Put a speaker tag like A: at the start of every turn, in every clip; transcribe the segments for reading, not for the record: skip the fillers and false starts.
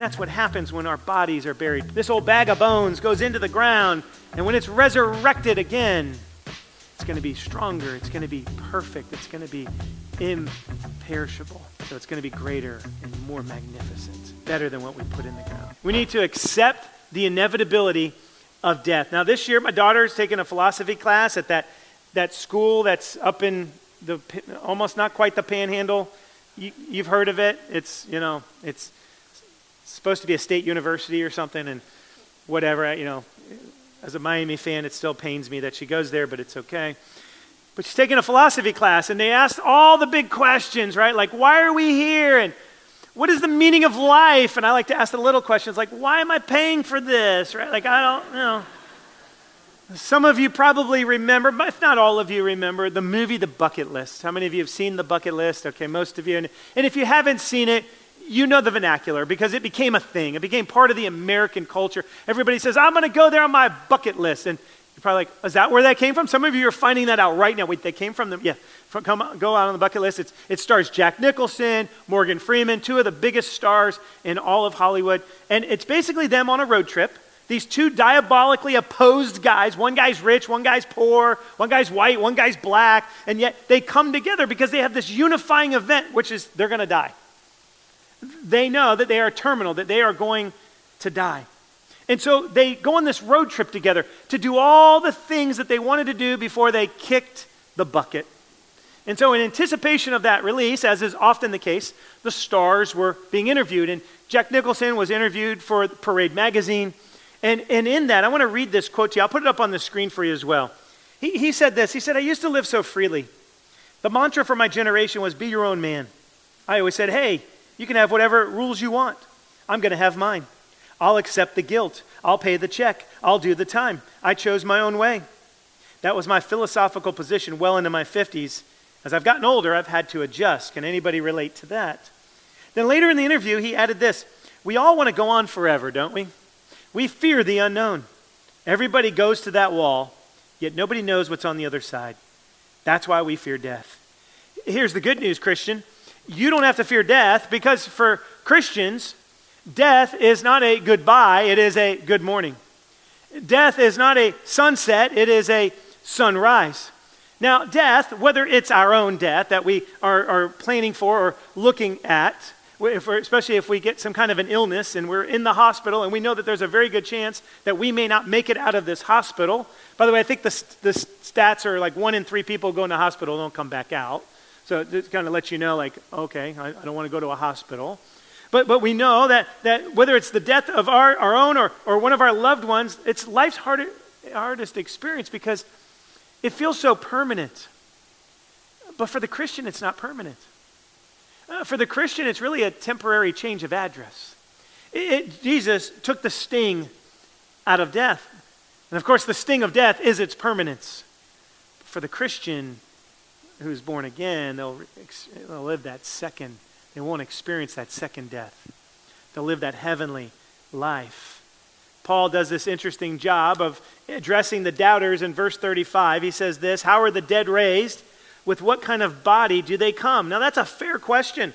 A: that's what happens when our bodies are buried. This old bag of bones goes into the ground, and when it's resurrected again, it's going to be stronger, it's going to be perfect, it's going to be imperishable. So it's going to be greater and more magnificent, better than what we put in the ground. We need to accept the inevitability of death. Now this year, my daughter's taking a philosophy class at that school that's up in the, almost not quite the Panhandle. You've heard of it. It's supposed to be a state university or something, and whatever, as a Miami fan, it still pains me that she goes there, but it's okay. But she's taking a philosophy class, and they asked all the big questions, right? Like, why are we here? And what is the meaning of life? And I like to ask the little questions, like, why am I paying for this, right? Like, I don't know. Some of you probably remember, but if not all of you remember, the movie The Bucket List. How many of you have seen The Bucket List? Okay, most of you. And if you haven't seen it, you know the vernacular because it became a thing. It became part of the American culture. Everybody says, I'm going to go there on my bucket list. And you're probably like, is that where that came from? Some of you are finding that out right now. Wait, they came from them? Yeah, go out on the bucket list. It stars Jack Nicholson, Morgan Freeman, two of the biggest stars in all of Hollywood. And it's basically them on a road trip. These two diabolically opposed guys, one guy's rich, one guy's poor, one guy's white, one guy's black, and yet they come together because they have this unifying event, which is they're going to die. They know that they are terminal, that they are going to die. And so they go on this road trip together to do all the things that they wanted to do before they kicked the bucket. And so in anticipation of that release, as is often the case, the stars were being interviewed. And Jack Nicholson was interviewed for Parade magazine. And in that, I want to read this quote to you. I'll put it up on the screen for you as well. He said this. He said, I used to live so freely. The mantra for my generation was be your own man. I always said, hey, you can have whatever rules you want. I'm going to have mine. I'll accept the guilt. I'll pay the check. I'll do the time. I chose my own way. That was my philosophical position well into my 50s. As I've gotten older, I've had to adjust. Can anybody relate to that? Then later in the interview, he added this. We all want to go on forever, don't we? We fear the unknown. Everybody goes to that wall, yet nobody knows what's on the other side. That's why we fear death. Here's the good news, Christian. You don't have to fear death because for Christians, death is not a goodbye, it is a good morning. Death is not a sunset, it is a sunrise. Now, death, whether it's our own death that we are planning for or looking at, especially if we get some kind of an illness and we're in the hospital and we know that there's a very good chance that we may not make it out of this hospital. By the way, I think the stats are like 1 in 3 people go in the hospital don't come back out. So it kind of lets you know, like, okay, I don't want to go to a hospital. But we know that whether it's the death of our own or one of our loved ones, it's life's hardest experience because it feels so permanent. But for the Christian, it's not permanent. For the Christian, it's really a temporary change of address. Jesus took the sting out of death. And of course, the sting of death is its permanence. For the Christian who's born again, they'll live that second. They won't experience that second death. They'll live that heavenly life. Paul does this interesting job of addressing the doubters in verse 35. He says this, how are the dead raised? With what kind of body do they come? Now that's a fair question.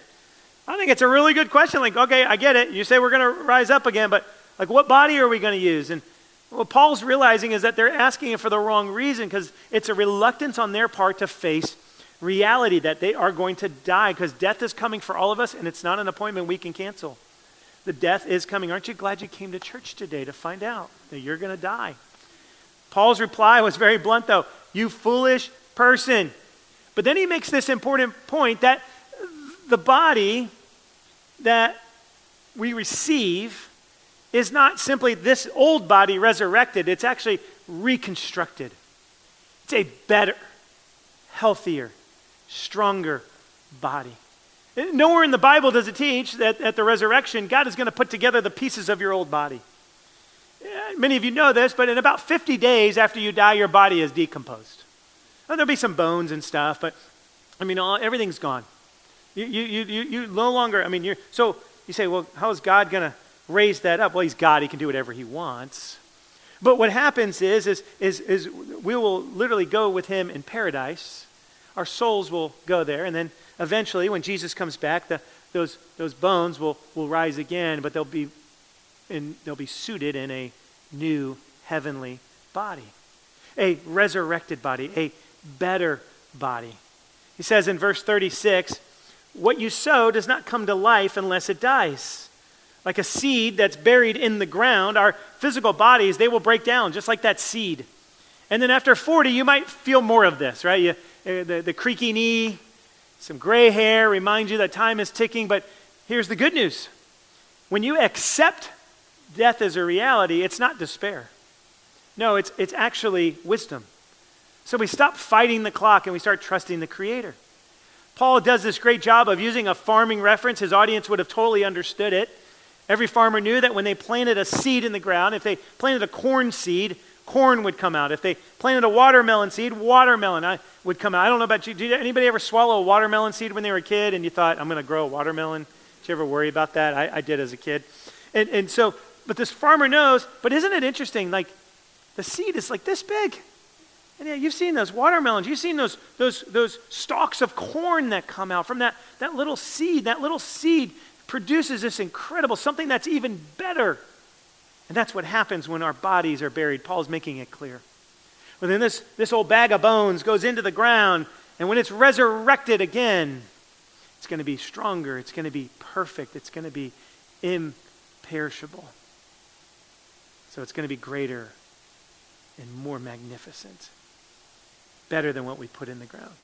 A: I think it's a really good question. Like, okay, I get it. You say we're going to rise up again, but like what body are we going to use? And what Paul's realizing is that they're asking it for the wrong reason because it's a reluctance on their part to face reality that they are going to die because death is coming for all of us and it's not an appointment we can cancel. The death is coming. Aren't you glad you came to church today to find out that you're going to die? Paul's reply was very blunt though. You foolish person. But then he makes this important point that the body that we receive is not simply this old body resurrected. It's actually reconstructed. It's a better, healthier, stronger body. Nowhere in the Bible does it teach that at the resurrection, God is going to put together the pieces of your old body. Many of you know this, but in about 50 days after you die, your body is decomposed. Now, there'll be some bones and stuff, but I mean, everything's gone. You no longer, so you say, well, how is God going to raise that up? Well, he's God, he can do whatever he wants. But what happens is we will literally go with him in paradise. Our souls will go there, and then eventually when Jesus comes back, those bones will rise again, but they'll be and they'll be suited in a new heavenly body, a resurrected body, a better body. He says in verse 36, what you sow does not come to life unless it dies. Like a seed that's buried in the ground, our physical bodies, they will break down just like that seed. And then after 40, you might feel more of this, right? The creaky knee, some gray hair remind you that time is ticking. But here's the good news. When you accept death as a reality, it's not despair. No, it's actually wisdom. So we stop fighting the clock and we start trusting the Creator. Paul does this great job of using a farming reference. His audience would have totally understood it. Every farmer knew that when they planted a seed in the ground, if they planted a corn seed, corn would come out. If they planted a watermelon seed, watermelon would come out. I don't know about you. Did anybody ever swallow a watermelon seed when they were a kid and you thought, I'm going to grow a watermelon? Did you ever worry about that? I did as a kid. And so, but this farmer knows, but isn't it interesting? Like the seed is like this big. And yeah, you've seen those watermelons. You've seen those stalks of corn that come out from that little seed. That little seed produces this incredible, something that's even better. And that's what happens when our bodies are buried. Paul's making it clear. Well, then this old bag of bones goes into the ground, and when it's resurrected again, it's going to be stronger. It's going to be perfect. It's going to be imperishable. So it's going to be greater and more magnificent. Better than what we put in the ground.